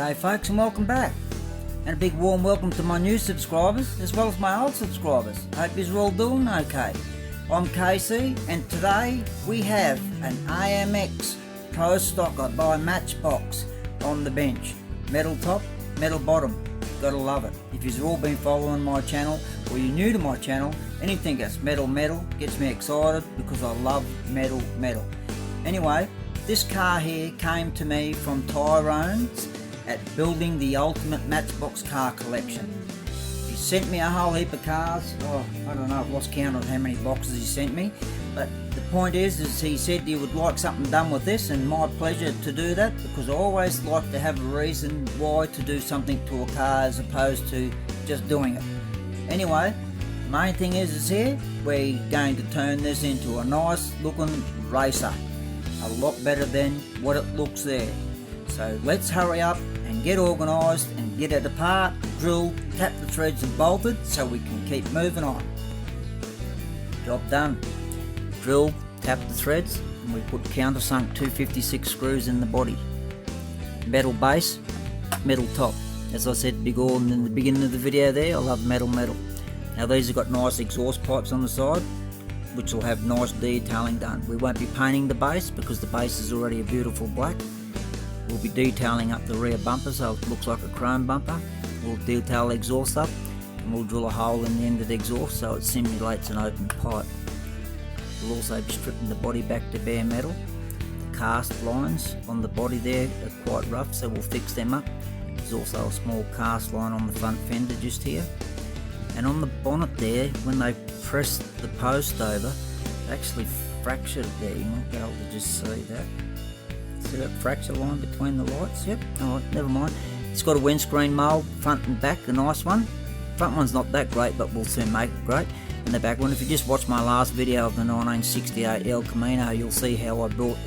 G'day folks, and welcome back, and a big warm welcome to my new subscribers as well as my old subscribers. Hope you're all doing okay. I'm Casey, and today we have an AMX Pro Stocker by Matchbox on the bench. Metal top, metal bottom, gotta love it. If you've all been following my channel or you're new to my channel, anything that's metal gets me excited because I love metal. Anyway, this car here came to me from Tyrone's at Building the Ultimate Matchbox Car Collection. He sent me a whole heap of cars. I don't know, I've lost count of how many boxes he sent me, but the point is he said he would like something done with this, and my pleasure to do that, because I always like to have a reason why to do something to a car as opposed to just doing it. Anyway, the main thing is here, we're going to turn this into a nice looking racer. A lot better than what it looks there. So let's hurry up and get organised and get it apart, drilled, tap the threads and bolted so we can keep moving on. Job done. Drilled, tap the threads, and we put countersunk 256 screws in the body. Metal base, metal top. As I said before in the beginning of the video there, I love metal. Now these have got nice exhaust pipes on the side, which will have nice detailing done. We won't be painting the base because the base is already a beautiful black. We'll be detailing up the rear bumper so it looks like a chrome bumper. We'll detail the exhaust up, and we'll drill a hole in the end of the exhaust so it simulates an open pipe. We'll also be stripping the body back to bare metal. The cast lines on the body there are quite rough, so we'll fix them up. There's also a small cast line on the front fender just here. And on the bonnet there, when they pressed the post over, it actually fractured it there. You might be able to just see that. See that fracture line between the lights? Yep. Alright, never mind. It's got a windscreen mould, front and back, a nice one. Front one's not that great, but we'll soon make it great. And the back one, if you just watch my last video of the 1968 El Camino, you'll see how I brought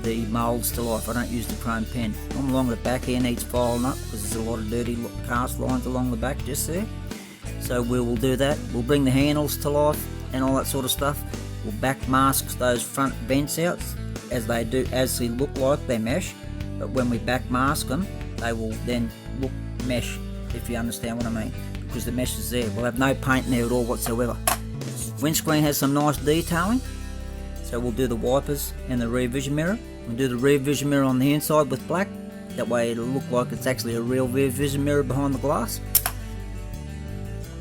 the moulds to life. I don't use the chrome pen. On along the back here needs filing up because there's a lot of dirty cast lines along the back just there. So we will do that. We'll bring the handles to life and all that sort of stuff. We'll back mask those front vents out as they look like they mesh, but when we back mask them, they will then look mesh, if you understand what I mean, because the mesh is there. We'll have no paint in there at all whatsoever. Windscreen has some nice detailing, so we'll do the wipers and the rear vision mirror. We'll do the rear vision mirror on the inside with black. That way it'll look like it's actually a real rear vision mirror behind the glass.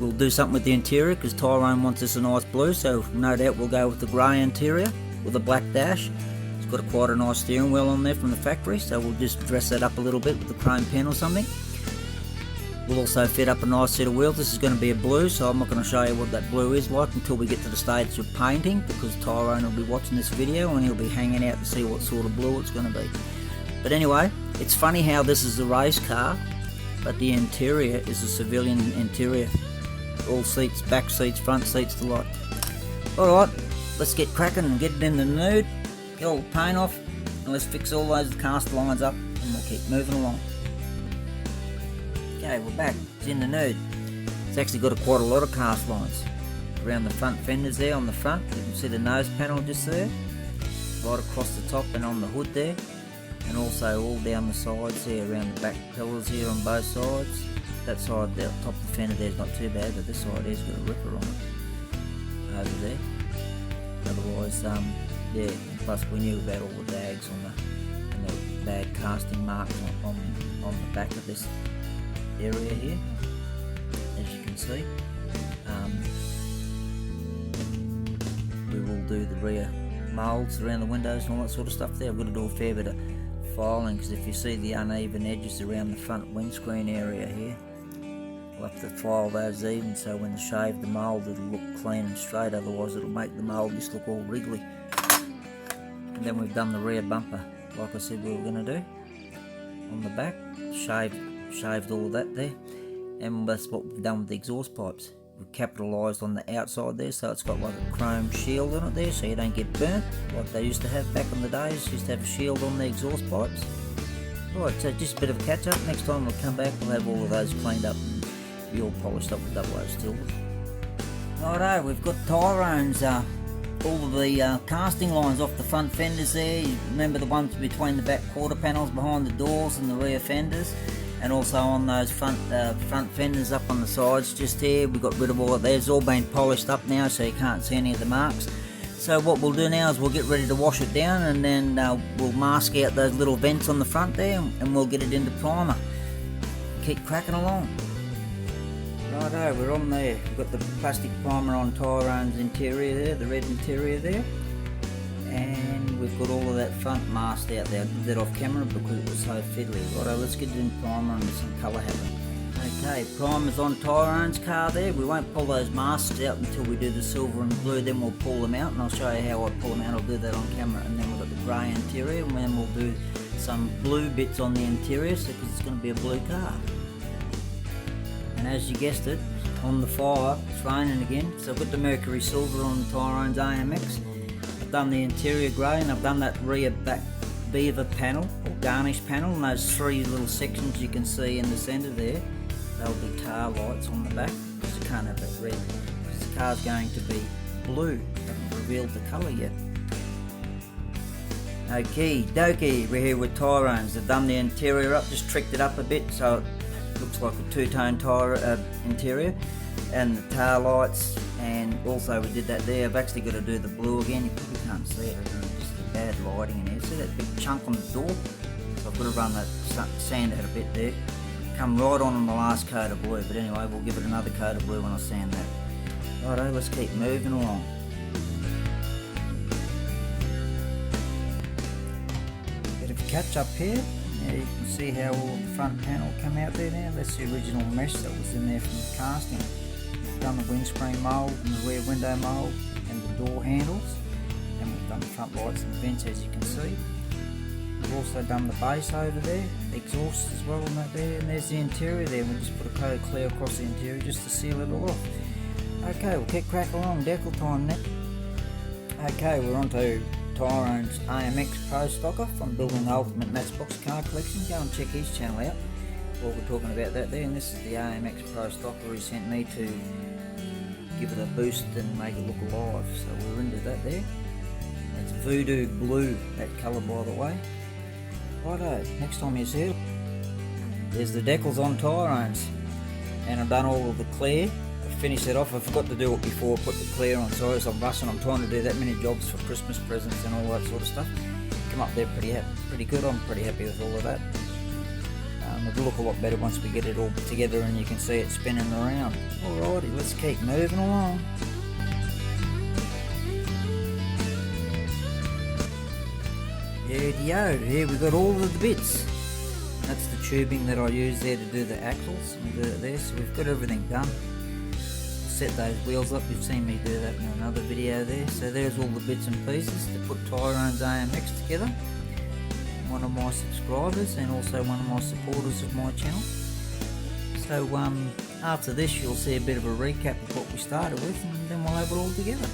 We'll do something with the interior because Tyrone wants us a nice blue, so no doubt we'll go with the grey interior with a black dash. It's got quite a nice steering wheel on there from the factory, so we'll just dress that up a little bit with the chrome pen or something. We'll also fit up a nice set of wheels. This is going to be a blue, so I'm not going to show you what that blue is like until we get to the stage of painting, because Tyrone will be watching this video and he'll be hanging out to see what sort of blue it's going to be. But anyway, it's funny how this is a race car, but the interior is a civilian interior. All seats, back seats, front seats alike. Alright, let's get cracking and get it in the nude, get all the paint off, and let's fix all those cast lines up, and we'll keep moving along. Okay, we're back. It's in the nude. It's actually got quite a lot of cast lines around the front fenders there on the front. You can see the nose panel just there, right across the top and on the hood there, and also all down the sides here around the back pillars here on both sides. That side, the top of the fender there is not too bad, but this side here's got a ripper on it over there. Otherwise, yeah. And plus we knew about all the dags and the bad casting marks on the back of this area here, as you can see. We will do the rear moulds around the windows and all that sort of stuff there. I've got to do a fair bit of filing because if you see the uneven edges around the front windscreen area here, we'll have to file those even so when they shave the mould it'll look clean and straight, otherwise it'll make the mould just look all wriggly. And then we've done the rear bumper like I said we were going to do on the back, shaved all of that there, and that's what we've done with the exhaust pipes. We've capitalised on the outside there, so it's got like a chrome shield on it there so you don't get burnt like they used to have back in the days. Used to have a shield on the exhaust pipes. Right, so just a bit of a catch up. Next time we'll come back, we'll have all of those cleaned up and be all polished up with double O steel. Righto, we've got Tyrone's all of the casting lines off the front fenders there. You remember the ones between the back quarter panels behind the doors and the rear fenders. and also on those front fenders up on the sides just here, we got rid of all of that. It's all been polished up now, so you can't see any of the marks. So what we'll do now is we'll get ready to wash it down, and then we'll mask out those little vents on the front there, and we'll get it into primer. Keep cracking along. Righto, we're on there. We've got the plastic primer on Tyrone's interior there, the red interior there, and we've got all of that front masked out there. I did that off camera because it was so fiddly. Righto, let's get it in primer and some colour happening. Okay, primer's on Tyrone's car there. We won't pull those masks out until we do the silver and the blue, then we'll pull them out, and I'll show you how I pull them out. I'll do that on camera. And then we've got the grey interior, and then we'll do some blue bits on the interior, so because it's going to be a blue car. And as you guessed it, on the fire, it's raining again. So I've got the Mercury Silver on Tyrone's AMX. I've done the interior grey, and I've done that rear back beaver panel, or garnish panel, and those three little sections you can see in the centre there. They'll be tar lights on the back, because you can't have that red, because the car's going to be blue. Haven't revealed the colour yet. Okay, dokie, we're here with Tyrone's. They've done the interior up, just tricked it up a bit so it looks like a two-tone interior, and the tar lights, and also we did that there. I've actually got to do the blue again. You probably can't see it, it's just the bad lighting in here. See that big chunk on the door? So I've got to run that sand out a bit there. Come right on the last coat of blue, but anyway, we'll give it another coat of blue when I sand that. Righto, let's keep moving along. Bit of a catch up here. Now you can see how all the front panel come out there now. That's the original mesh that was in there from the casting. We've done the windscreen mould and the rear window mould and the door handles, and we've done the front lights and vents, as you can see. We've also done the base over there, the exhaust as well on that there, and there's the interior there. We just put a coat of clear across the interior just to seal it all off. Okay, we'll keep cracking along, decal time now. Okay, we're on to Tyrone's AMX Pro Stocker from Building the Ultimate Matchbox Car Collection. Go and check his channel out while we're talking about that there. And this is the AMX Pro Stocker he sent me to give it a boost and make it look alive. So we're into that there. It's Voodoo Blue, that colour by the way. Righto, next time you see it, there's the decals on Tyrone's, and I've done all of the clear. I finished it off. I forgot to do it before I put the clear on. Sorry, so I'm rushing. I'm trying to do that many jobs for Christmas presents and all that sort of stuff. Come up there pretty good. I'm pretty happy with all of that. It'll look a lot better once we get it all together and you can see it spinning around. Alrighty, let's keep moving along. Here we've got all of the bits. That's the tubing that I use there to do the axles and do it there. So we've got everything done. Set those wheels up, you've seen me do that in another video there. So there's all the bits and pieces to put Tyrone's AMX together. One of my subscribers and also one of my supporters of my channel. So after this you'll see a bit of a recap of what we started with, and then we'll have it all together.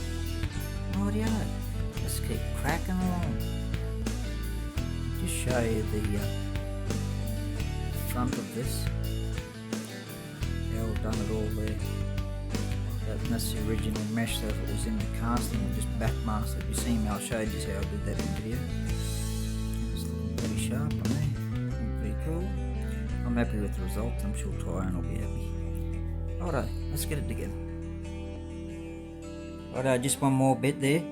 Rightio, let's keep cracking along. Just show you the front of this. Yeah, I've done it all there. That's the original mesh, so if it was in the casting, I'll just back mask it. You see me, I'll show you just how I did that in video. It's looking pretty sharp on there, looking pretty cool. I'm happy with the result, I'm sure Tyrone will be happy. Righto, let's get it together. Righto, just one more bit there.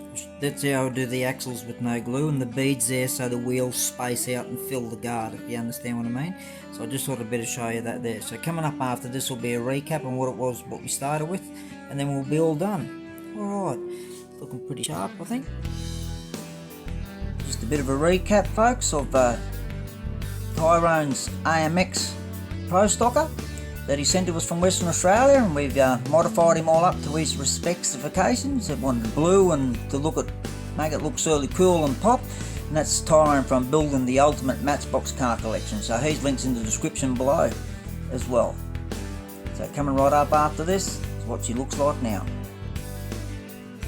That's how I do the axles with no glue, and the beads there so the wheels space out and fill the guard, if you understand what I mean. So I just thought I'd better show you that there. So coming up after this will be a recap on what we started with, and then we'll be all done. Alright, looking pretty sharp I think. Just a bit of a recap folks of Tyrone's AMX Pro Stocker that he sent to us from Western Australia, and we've modified him all up to his specifications. It wanted blue and to make it look really cool and pop, and that's Tyrone from Building the Ultimate Matchbox Car Collection. So his link's in the description below as well. So coming right up after this is what she looks like now.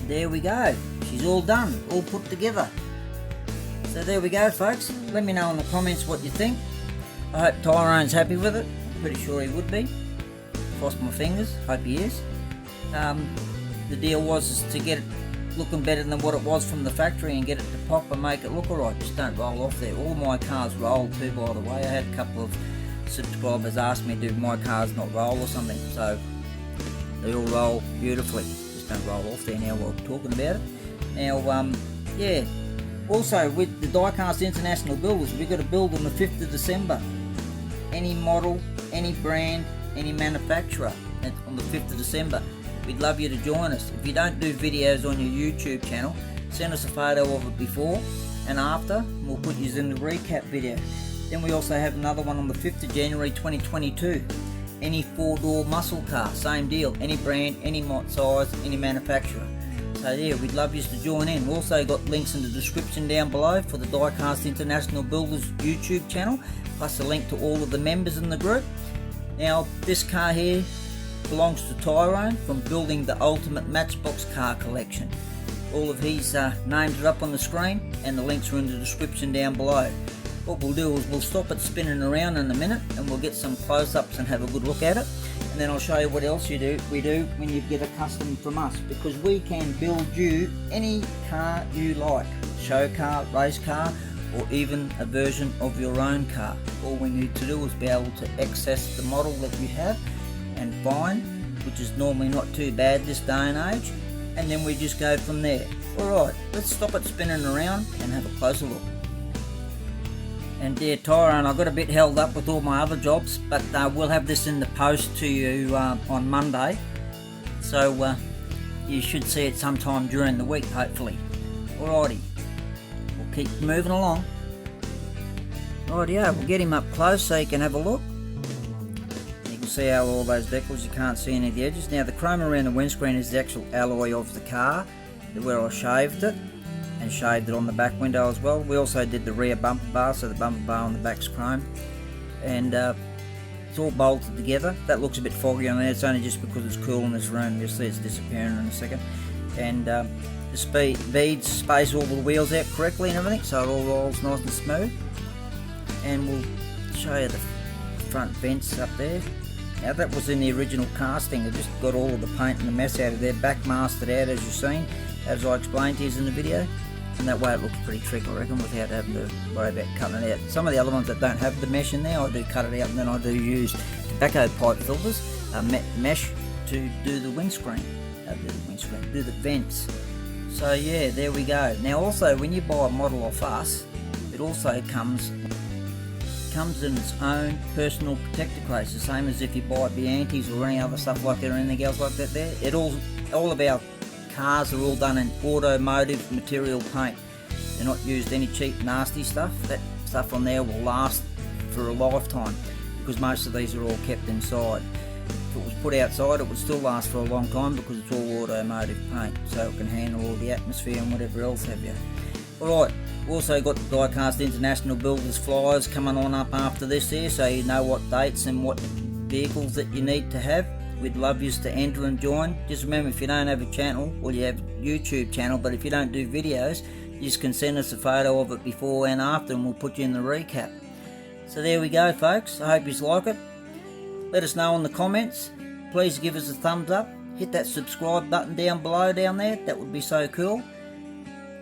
There we go, she's all done, all put together. So there we go folks, let me know in the comments what you think. I hope Tyrone's happy with it. Pretty sure he would be. Cross my fingers, hope he is. The deal was to get it looking better than what it was from the factory and get it to pop and make it look alright. Just don't roll off there. All my cars roll too, by the way. I had a couple of subscribers ask me, do my cars not roll or something? So they all roll beautifully. Just don't roll off there now while we're talking about it. Now, yeah. Also, with the Diecast International Builders, we've got a build on the 5th of December. Any model, any brand, any manufacturer on the 5th of December. We'd love you to join us. If you don't do videos on your YouTube channel, send us a photo of it before and after, and we'll put you in the recap video. Then we also have another one on the 5th of January 2022. Any 4-door muscle car, same deal. Any brand, any size, any manufacturer. So yeah, we'd love you to join in. We've also got links in the description down below for the Diecast International Builders YouTube channel, plus a link to all of the members in the group. Now, this car here belongs to Tyrone from building the ultimate Matchbox car collection. All of his names are up on the screen and the links are in the description down below. What we'll do is we'll stop it spinning around in a minute and we'll get some close-ups and have a good look at it. And then I'll show you what else we do when you get a custom from us, because we can build you any car you like. Show car, race car, or even a version of your own car. All we need to do is be able to access the model that you have and find, which is normally not too bad this day and age, and then we just go from there. Alright, let's stop it spinning around and have a closer look. And dear Tyrone, I got a bit held up with all my other jobs, but we'll have this in the post to you on Monday, so you should see it sometime during the week, hopefully. Alrighty, we'll keep moving along. Rightio, we'll get him up close so you can have a look. You can see how all those decals, you can't see any of the edges. Now the chrome around the windscreen is the actual alloy of the car, where I shaved it. And shaved it on the back window as well. We also did the rear bumper bar, so the bumper bar on the back's chrome, and it's all bolted together. That looks a bit foggy on there, it's only just because it's cool in this room. You'll see it's disappearing in a second. And the beads space all the wheels out correctly and everything, so it all rolls nice and smooth. And we'll show you the front vents up there. Now that was in the original casting. I just got all of the paint and the mess out of there, back mastered out as you've seen, as I explained to you in the video. And that way it looks pretty trick, I reckon, without having to worry about cutting it out. Some of the other ones that don't have the mesh in there, I do cut it out, and then I do use tobacco pipe filters, mesh, to do the windscreen, do the vents. So yeah, there we go. Now also, when you buy a model off us, it also comes in its own personal protector case, the same as if you buy Bianchi's or any other stuff like that or anything else like that there. All of our cars are all done in automotive material paint. They're not used any cheap nasty stuff. That stuff on there will last for a lifetime, because most of these are all kept inside. If it was put outside, it would still last for a long time because it's all automotive paint, so it can handle all the atmosphere and whatever else have you. Alright, we've also got the Diecast International Builders flyers coming on up after this here, so you know what dates and what vehicles that you need to have. We'd love you to enter and join. Just remember, if you don't have a channel, well, you have a YouTube channel, but if you don't do videos, you just can send us a photo of it before and after, and we'll put you in the recap. So there we go, folks. I hope you like it. Let us know in the comments. Please give us a thumbs up. Hit that subscribe button down below down there. That would be so cool.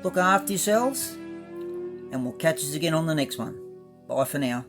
Look after yourselves, and we'll catch you again on the next one. Bye for now.